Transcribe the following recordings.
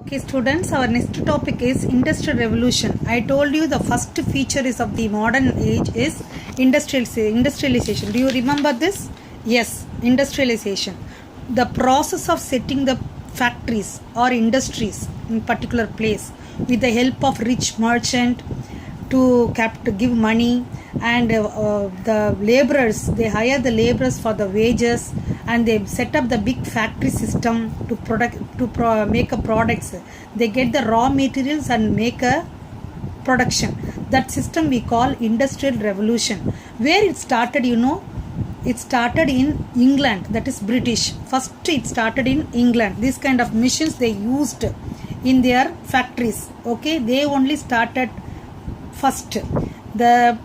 Okay, students, our next topic is Industrial Revolution. I told you the first feature is of the modern age is industrialization. Do you remember this? Yes, industrialization. The process of setting the factories or industries in particular place with the help of rich merchant to give money, and the laborers, they hire the laborers for the wages, and they set up the big factory system to make a products. They get the raw materials and make a production. That system we call industrial revolution. Where it started, it started in England, that is British. First it started in England. This kind of machines they used in their factories. Okay, they only started first. The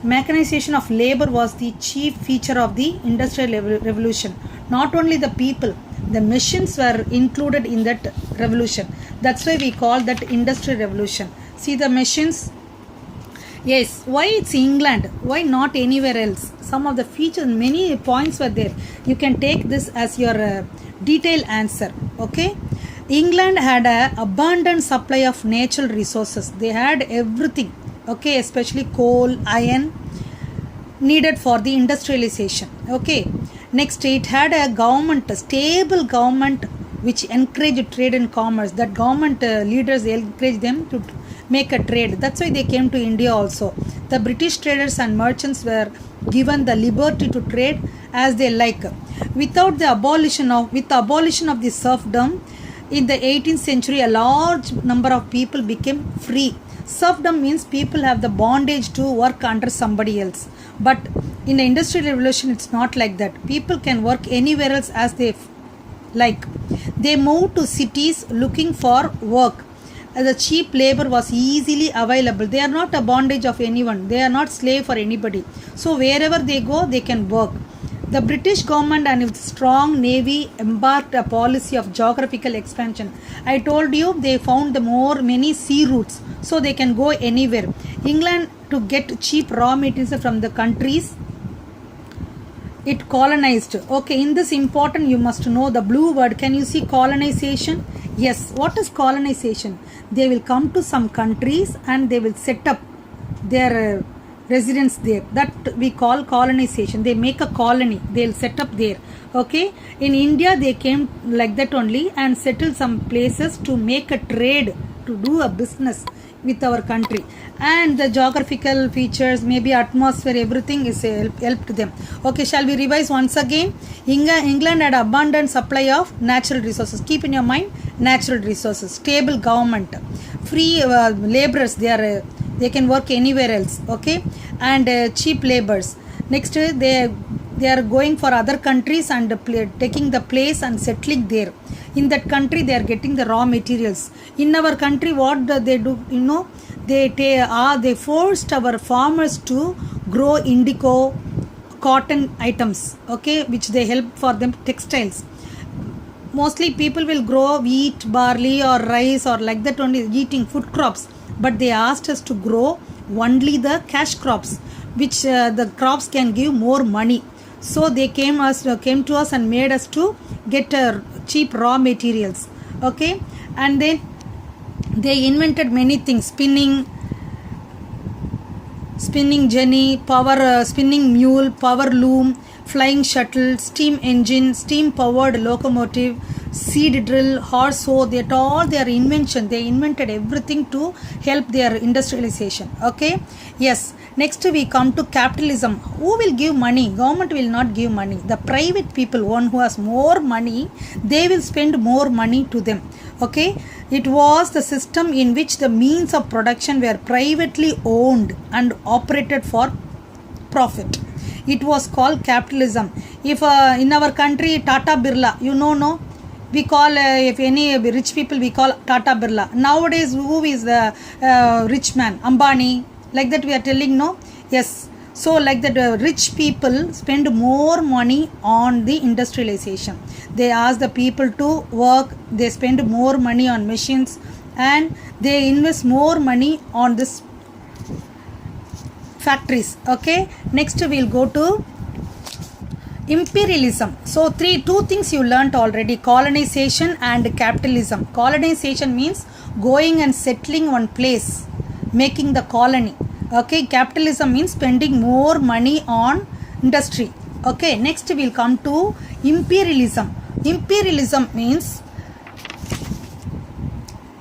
mechanization of labor was the chief feature of the industrial revolution. Not only the people, the machines were included in that revolution. That's why we call that industrial revolution. See the machines. Yes, why it's England? Why not anywhere else? Some of the features, many points were there. You can take this as your detailed answer. Okay. England had an abundant supply of natural resources. They had everything. Okay, especially coal, iron needed for the industrialization. Okay. Next, it had a stable government which encouraged trade and commerce. That government leaders encouraged them to make a trade. That's why they came to India also. The British traders and merchants were given the liberty to trade as they like. With the abolition of the serfdom in the 18th century, a large number of people became free. Serfdom means people have the bondage to work under somebody else. But in the industrial revolution, it's not like that. People can work anywhere else as they like. They moved to cities looking for work. The cheap labor was easily available. They are not a bondage of anyone. They are not slave for anybody. So wherever they go, they can work. The British government and its strong navy embarked a policy of geographical expansion. I told you they found many sea routes, so they can go anywhere. England, to get cheap raw materials from the countries it colonized. Okay, in this important you must know the blue word. Can you see colonization? Yes. What is colonization? They will come to some countries and they will set up their residence there. That we call colonization. They make a colony. They'll set up there. Okay. In India they came like that only and settled some places to make a trade, to do a business with our country. And the geographical features, maybe atmosphere, everything is helped them. Okay, shall we revise once again? England had abundant supply of natural resources. Keep in your mind, natural resources, stable government, free laborers. They can work anywhere else. Okay, and cheap labors. Next, they are going for other countries and taking the place and settling there. In that country, they are getting the raw materials. In our country, what they do? They forced our farmers to grow indigo, cotton items. Okay, which they help for them textiles. Mostly people will grow wheat, barley, or rice, or like that only eating food crops. But they asked us to grow only the cash crops, which the crops can give more money. So they came to us and made us to get cheap raw materials. Okay, and then they invented many things: spinning jenny, spinning mule, power loom, flying shuttle, steam engine, steam powered locomotive, seed drill, horse hoe. That all their invention. They invented everything to help their industrialization. Okay, yes. Next we come to capitalism. Who will give money? Government will not give money. The private people, one who has more money, they will spend more money to them. Okay, it was the system in which the means of production were privately owned and operated for profit. It was called capitalism. If in our country, Tata Birla, no? We call, if any rich people, we call Tata Birla. Nowadays, who is the rich man? Ambani. Like that we are telling, no? Yes. So like that rich people spend more money on the industrialization. They ask the people to work. They spend more money on machines. And they invest more money on this factories. Okay. Next we'll go to Imperialism. So two things you learnt already: colonization and capitalism. Colonization means going and settling one place, making the colony. Okay, capitalism means spending more money on industry. Okay, next we'll come to imperialism. Imperialism means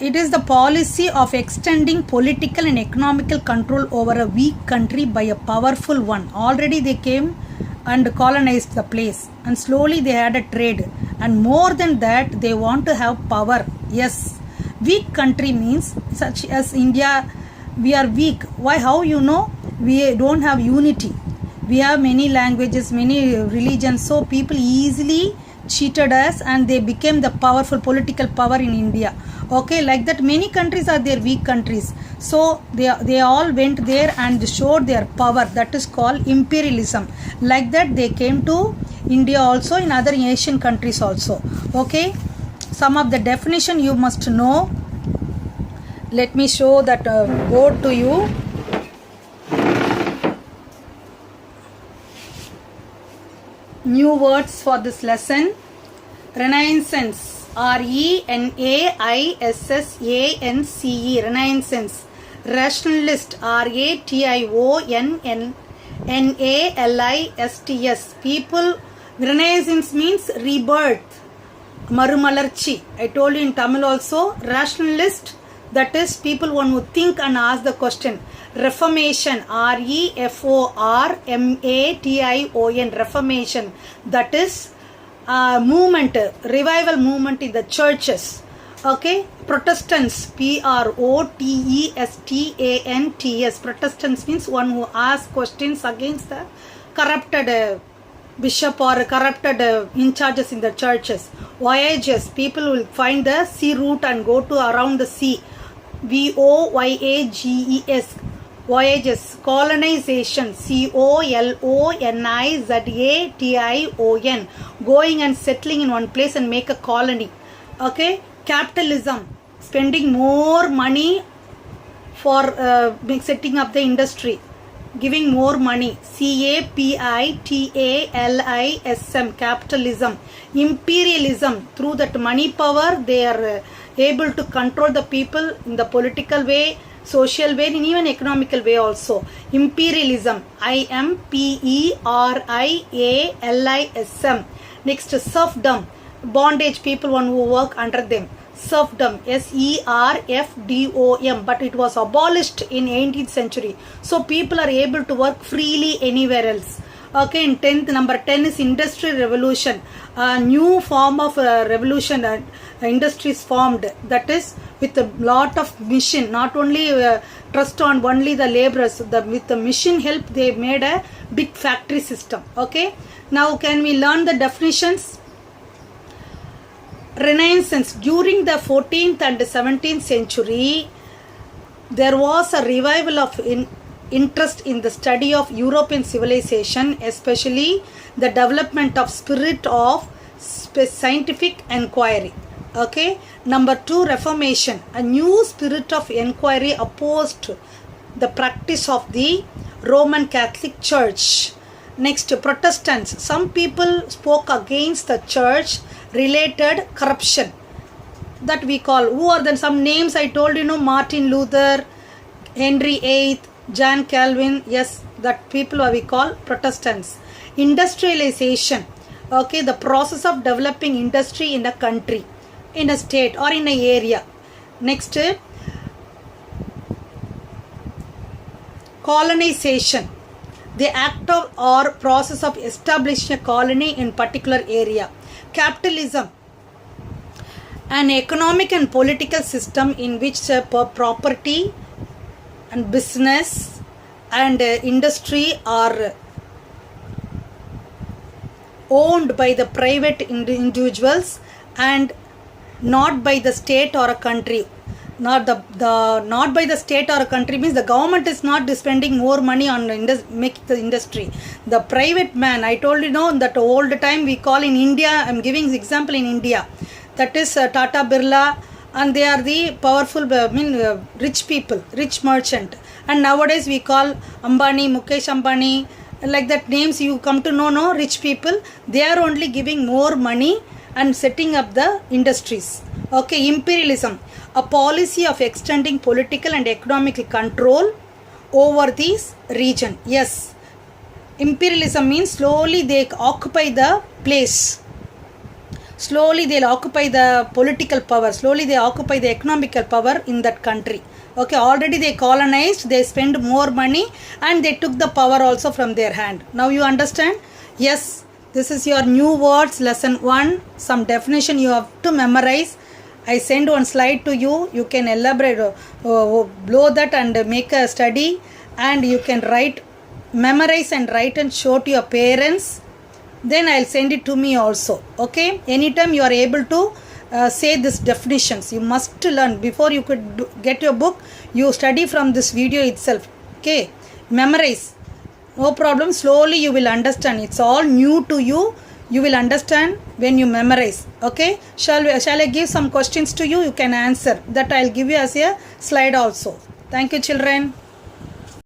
it is the policy of extending political and economical control over a weak country by a powerful one. Already they came and colonized the place, and slowly they had a trade, and more than that they want to have power. Yes, weak country means such as India. We are weak. Why? How you know? We don't have unity. We have many languages, many religions, so people easily cheated us and they became the powerful political power in India. Okay, like that many countries are their weak countries, so they all went there and showed their power. That is called imperialism. Like that they came to India also, in other Asian countries also. Okay, some of the definition you must know. Let me show that board to you. New words for this lesson: Renaissance, RENAISSANCE, Renaissance. Rationalist, RATIONNALISTS. People, Renaissance means rebirth, Marumalarchi. I told you in Tamil also. Rationalist, that is people who think and ask the question. Reformation, REFORMATION, Reformation, that is movement, revival movement in the churches. Okay, Protestants, PROTESTANTS. Protestants means one who asks questions against the corrupted bishop or corrupted in charges in the churches. Voyages, people will find the sea route and go to around the sea. VOYAGES, voyages. Colonization, COLONIZATION, going and settling in one place and make a colony. Okay, capitalism, spending more money for setting up the industry, giving more money. CAPITALISM, capitalism. Imperialism, through that money power they are able to control the people in the political way, social way, and even economical way also. Imperialism, IMPERIALISM. Next, serfdom, bondage, people one who work under them. Serfdom, SERFDOM, but it was abolished in 18th century, so people are able to work freely anywhere else. Okay, in 10th, number 10 is industrial revolution. A new form of revolution, industries formed, that is with a lot of mission, not only trust on only the laborers, with the mission help they made a big factory system. Okay, now can we learn the definitions? Renaissance, during the 14th and 17th century there was a revival of interest in the study of European civilization, especially the development of spirit of scientific inquiry. Okay, number 2, Reformation, a new spirit of inquiry opposed the practice of the Roman Catholic Church. Next, Protestants, some people spoke against the church related corruption, that we call, who are then some names I told you, Martin Luther, Henry VIII, John Calvin. Yes, that people we call Protestants. Industrialization, okay, the process of developing industry in a country, in a state or in an area. Next, colonization, the act of or process of establishing a colony in particular area. Capitalism, an economic and political system in which property and business and industry are owned by the private individuals and not by the state or a country. Not by the state or a country means the government is not spending more money on make the industry. The private man, I told you that all the time we call in India, I am giving example in India, that is Tata Birla, and they are the powerful rich people, rich merchant. And nowadays we call Ambani, Mukesh Ambani, like that names you come to know, no, rich people, they are only giving more money and setting up the industries. Okay, imperialism, a policy of extending political and economic control over this region. Yes, imperialism means slowly they occupy the place, slowly they'll occupy the political power, slowly they occupy the economical power in that country. Okay, already they colonized, they spend more money and they took the power also from their hand. Now you understand? Yes, this is your new words lesson 1. Some definition you have to memorize. I send one slide to you, you can elaborate, blow that and make a study, and you can write, memorize and write and show to your parents. Then I'll send it to me also. Okay, anytime you are able to say these definitions, you must learn. Before you could get your book, you study from this video itself. Okay, memorize, no problem. Slowly you will understand. It's all new to you. You will understand when you memorize. Okay, shall I give some questions to you? You can answer that. I'll give you as a slide also. Thank you, children.